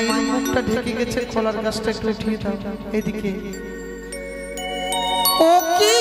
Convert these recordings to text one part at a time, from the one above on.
মায়ের মুখটা ঢেকে গেছে, কলার গাছটা একটু উঠিয়ে দাও এদিকে। ও কি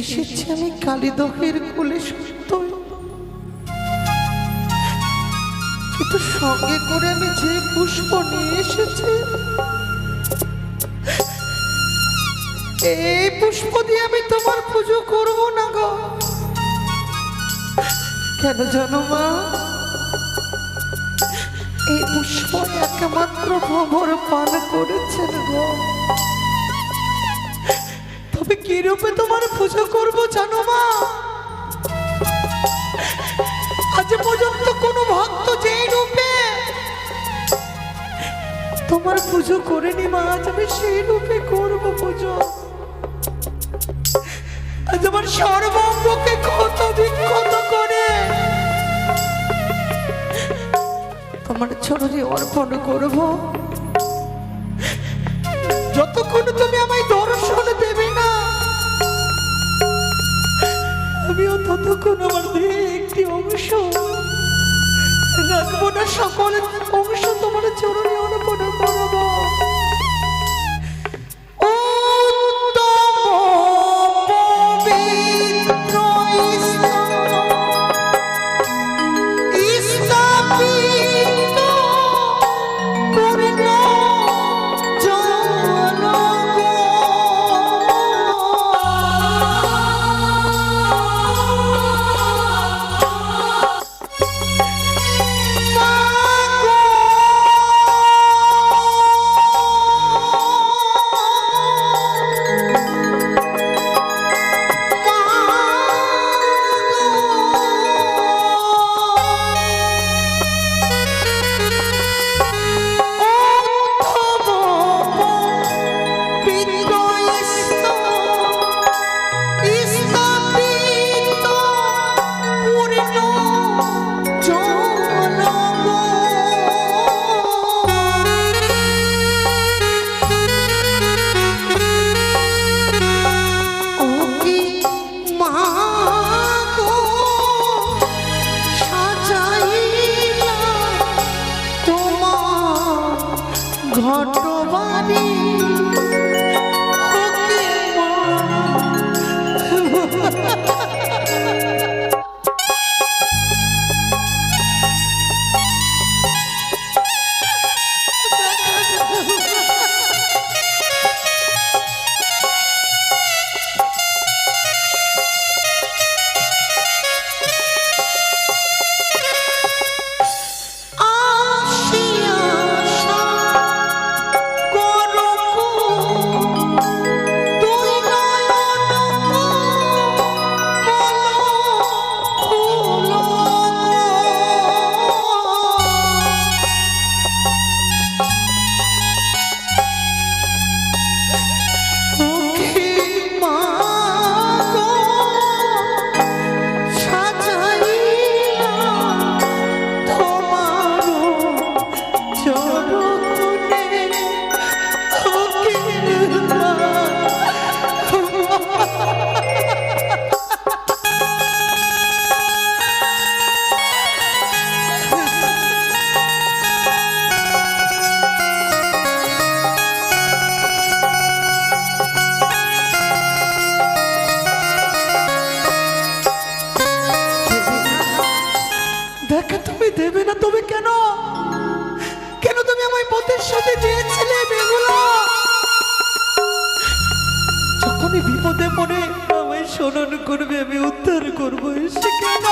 এসেছি আমি কালীদহের কোলে সত্য, কিন্তু সঙ্গে করে আমি যে পুষ্প নিয়ে এসেছি এই পুষ্প দিয়ে আমি তোমার পুজো করব না গো। কেন জানো মা? এই পুষ্প একমাত্র ভ্রমর পান করেছেন গো। তবে কি রূপে তোমার পুজো করব জানো মা? আজ পর্যন্ত কোনো ভক্ত যেই রূপে তোমার পুজো করেনি মা, আজ আমি সেই রূপে করব পুজো। আজ আমার সর্বাঙ্গকে ক্ষত বিক্ষত করে তোমার চরণে অর্পণ করব। যতক্ষণ তুমি আমায় দর্শন দেবে না আমিও ততক্ষণ আমার দেহে একটি অংশ রাখবো না, সকল অংশ তোমার চরণে অর্পণ করব। শোনন করবে, আমি উদ্ধার করবো। এসে কেন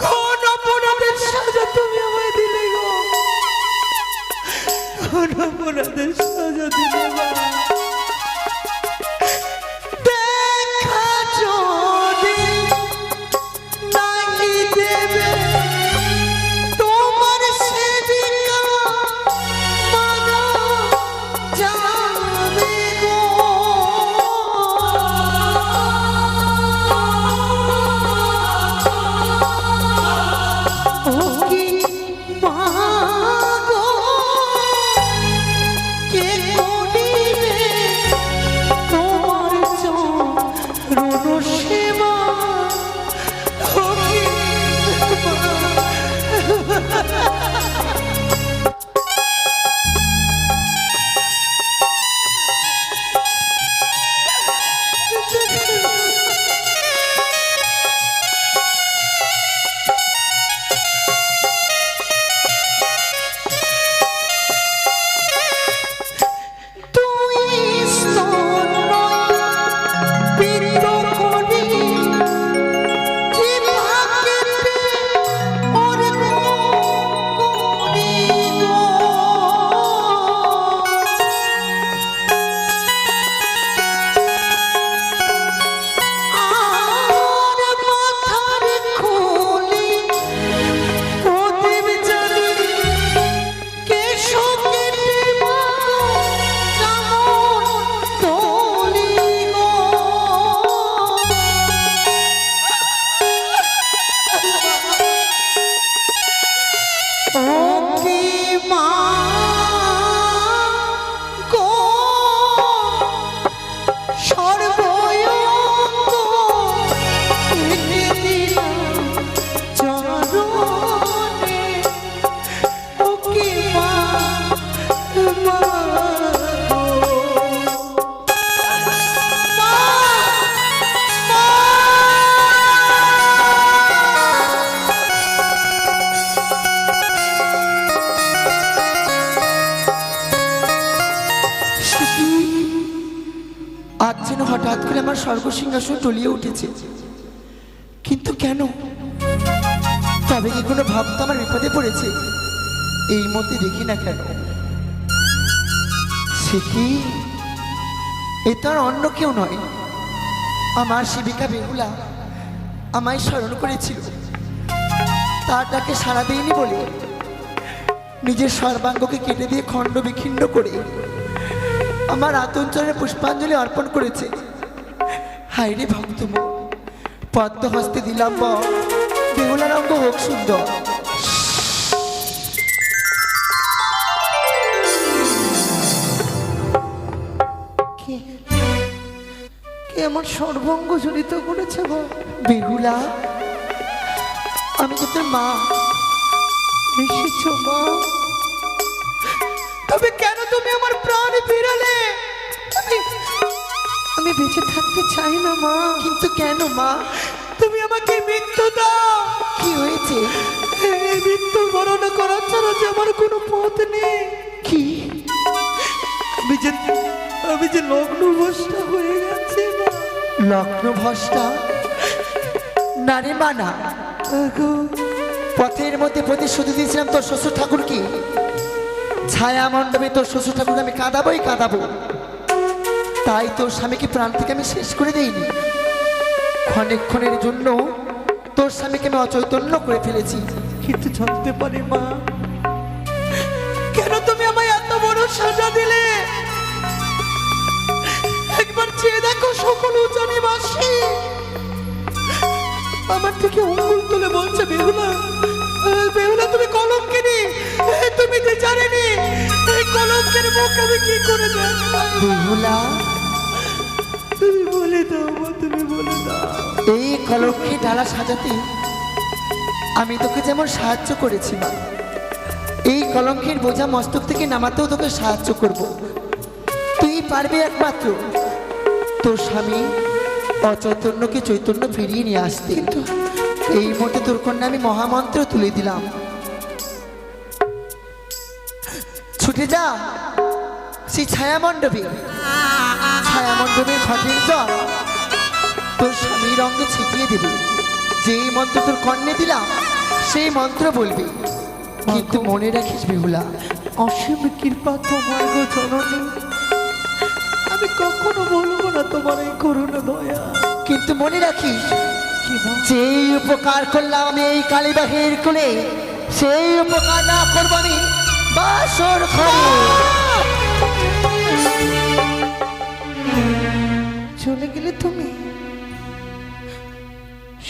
কোন অপরাধের সাজা তুমি আমায় দিলে গো? কোন অপরাধের সাজা দিলে মা? দেখা যদি নাই দেবে তোমার সেবিকা মানা যাবে গো। ও কি মা গো, কে করিবে তোমার চরণ সেবা? ও কি তুই স্তন পিত্ত করি জিহ্বাকেতে অর্ঘ্য করি গো। আর মাথার খুলি প্রদীপ জ্বালি কেশকেতে যেমন তোলি গো। ও কি মা গো, সর্বঙ্গ এনে দিলাম চরণে। ও কি মা, মা গো, মা, মা। আজ যেন হঠাৎ করে আমার স্বর্গসিংহাসন টলিয়ে উঠেছে, কিন্তু কেন? তবে কি কোনো ভক্ত আমার বিপদে পড়েছে? এই মধ্যে দেখি না কেন। সে কি, এ তো আর অন্য কেউ নয়, আমার সেবিকা বেহুলা আমায় স্মরণ করেছিল। তার ডাকে সাড়া দেয়নি বলে নিজের সর্বাঙ্গকে কেটে দিয়ে খণ্ড বিখিন্ন করে আমার আতঞ্চলে পুষ্পাঞ্জলি অর্পণ করেছে। হায় রে ভক্ত মন, পদ্ম হস্তে দিলাম বর, বেহুলার অঙ্গ হোক সুন্দর। কে কে আমার সর্বাঙ্গ জড়িত করেছে গো? বেহুলা, আমি তো তোর মা। এসেছো মা, তবে কেন তুমি আমার প্রাণ ফিরালে? আমি বেঁচে থাকতে চাই না মা। কিন্তু কেন মা? তুমি আমাকে মৃত্যু দাও। কি হয়েছে? এই মৃত্যু বরণ করার ছাড়া যে আমার কোনো পথ নেই। কি? আমি যে লগ্ন ভ্রষ্টা হয়ে গেছি মা। লগ্ন ভ্রষ্টা? না রে মা, না। পথের মধ্যে প্রতিশ্রুতি দিয়েছিলাম তোর শ্বশুর ঠাকুরকে, ছায়া মণ্ডপে তোর শ্বশুর ঠাকুরকে আমি কাঁদাবোই কাঁদাবো। তাই তোর স্বামীকে প্রাণ থেকে আমি শেষ করে দেইনি। ক্ষণের জন্য তোর স্বামীকে আমি অচৈতন্য করে ফেলেছি। কিন্তু জানতে পারি মা, কেন তুমি আমায় এত বড় সাজা দিলে? একবার চেয়ে দেখো সকল উজানিবাসী আমার থেকে অঙ্গুল তুলে বলছে, বেহুলা, বেহুলা তুমি কলঙ্কিনী, তুমি যে জানেনি এই কলঙ্কের মুখ আমি কি করে দেব? বেহুলা, তুমি বলে দাও, তুমি বলে দাও। এই কলঙ্কের ডালা সাজাতে আমি তোকে যেমন সাহায্য করেছি মা, এই কলঙ্কের বোঝা মস্তক থেকে নামাতেও তোকে সাহায্য করব। তুই পারবি একমাত্র তোর স্বামী অচৈতন্যকে চৈতন্য ফিরিয়ে নিয়ে আসতে। কিন্তু এই মুহূর্তে তোর কন্যা আমি মহামন্ত্র তুলে দিলাম। ছুটে যা সেই ছায়া মণ্ডপে, এমন ভাবে ঘটের জল তোর স্বামীর অঙ্গে ছিটিয়ে দেবে। যেই মন্ত্র তোর কর্ণে দিলাম সেই মন্ত্র বলবি, কিন্তু মনে রাখিস বেহুলা, অসীম কৃপা তোমার গো জননী, আমি কখনো বলবো না তোমার এই করুণা দয়া। কিন্তু মনে রাখিস কি মা? যেই উপকার করলাম আমি এই কালীবাহের কোলে, সেই উপকার না করবো আমি বাসর ঘরে। চলে গেলে তুমি,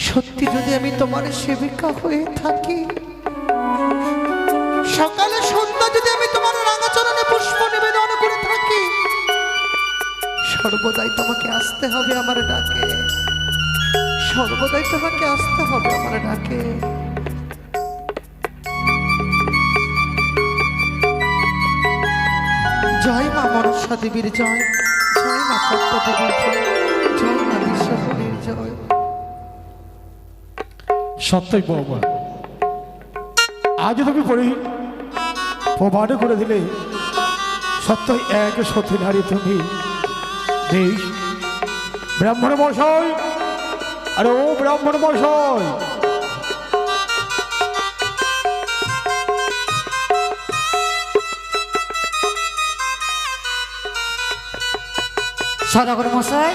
সত্যি যদি আমি তোমার সেবিকা হয়ে থাকি, সকালে সন্ধ্যা যদি আমি তোমার রাঙাচরণে পুষ্প নিবেদন করে থাকি, সর্বদাই তোমাকে আসতে হবে আমার ডাকে, সর্বদাই তোমাকে আসতে হবে আমার ডাকে। জয় মা মনসা দেবীর জয়, জয় মা পদ্মা দেবীর জয়, জয় মা বিশ্বভূমির জয়। সত্যই বৌমা, আজ তুমি প্রমাণ করে দিলে সত্যই এক সতী নারী তুমি। দেশ ব্রাহ্মণ মশাই, আরে ও ব্রাহ্মণ মশাই, সদাগর মশাই,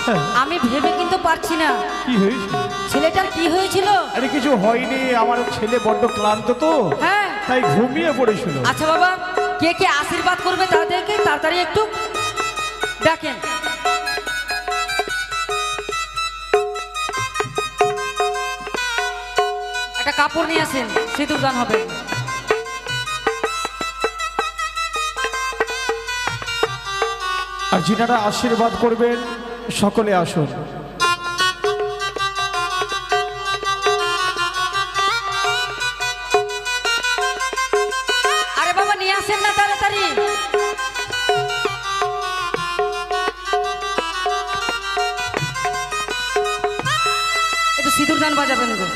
হ্যাঁ, আমি ভেবে কিন্তু পারছি না কি হয়েছে? ছেলেটার কি হয়েছিল। আরে কিছু হয়নি, আমার ছেলে বড্ড ক্লান্ত তো, হ্যাঁ, তাই ঘুমিয়ে পড়েছিল। আচ্ছা বাবা, কে কে আশীর্বাদ করবে তাদেরকে তাড়াতাড়ি একটু ডাকেন। একটা কাপড় নিয়ে আসেন, সিঁদুর দান হবে। আর যিনারা আশীর্বাদ করবেন সকলে আসুন। আরে বাবা নিয়ে আসেন না তাড়াতাড়ি। একটু সিঁদুর দান বাজাবেন গো।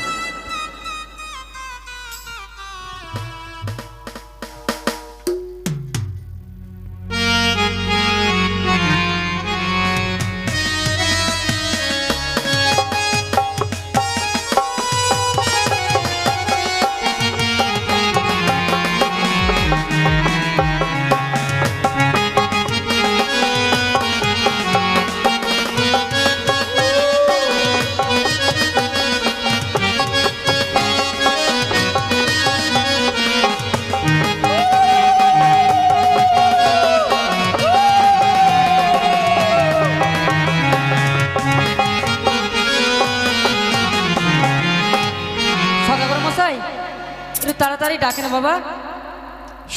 তাড়াতাড়ি ডাকেন বাবা।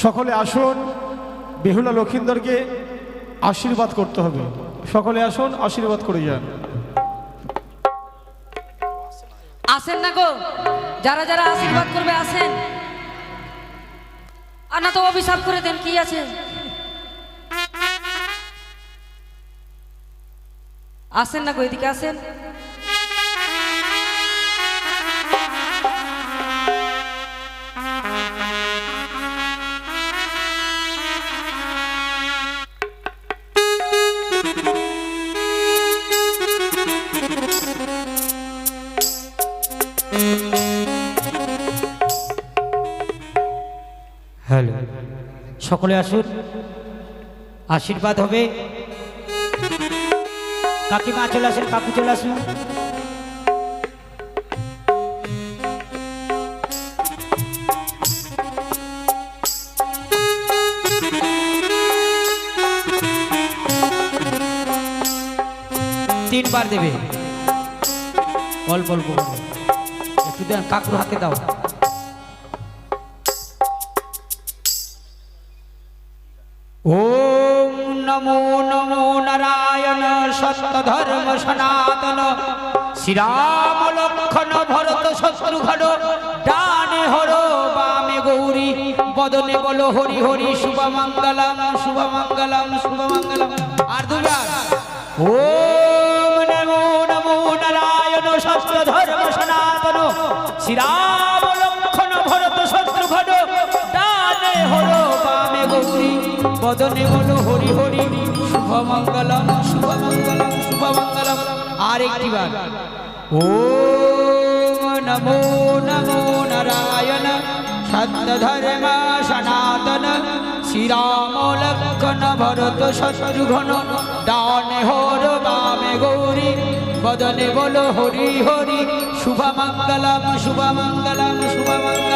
সকলে আসুন, বেহুলা লক্ষিন্দরকে আশীর্বাদ করতে হবে। সকলে আসুন, আশীর্বাদ করে যান। আসেন না গো, যারা যারা আশীর্বাদ করবে আসেন, আর না তো অভিশাপ করে দেন, কি আছে। আসেন না গো, এদিকে আসেন। হ্যালো, সকলে আসুন, আশীর্বাদ হবে। কাকিমা চলে আসেন, কাকু চলে আসুন। তিনবার দেবে, অল্প অল্প করে। একটু দেন, কাকুর হাতে দাও। ওম নমো নমো নারায়ণ সত্য ধর্ম সনাতন শ্রীরাম লক্ষণ ভরত শত্রুঘ্ন ডানে হর বামে গৌরী বদনে বলো হরি হরি শুভমঙ্গলম শুভমঙ্গলম শুভমঙ্গলম। আর দুবার ওম নমো নমো নারায়ণ সত্য ধর্ম সনাতন শ্রীরাম লক্ষণ ভরত শত্রুঘ্ন ডানে হর বামে গৌরী বদনে বলো হরি হরি শুভমঙ্গলম শুভমঙ্গলম শুভমঙ্গলম। আর একটিবার ও নমো নমো নারায়ণ সত্যধর্ম সনাতন শ্রীরাম লক্ষণ ভরত শত্রুঘ্ন ডানে হর বামে গৌরী বদনে বলো হরি হরি শুভমঙ্গলম শুভমঙ্গলম শুভমঙ্গলম।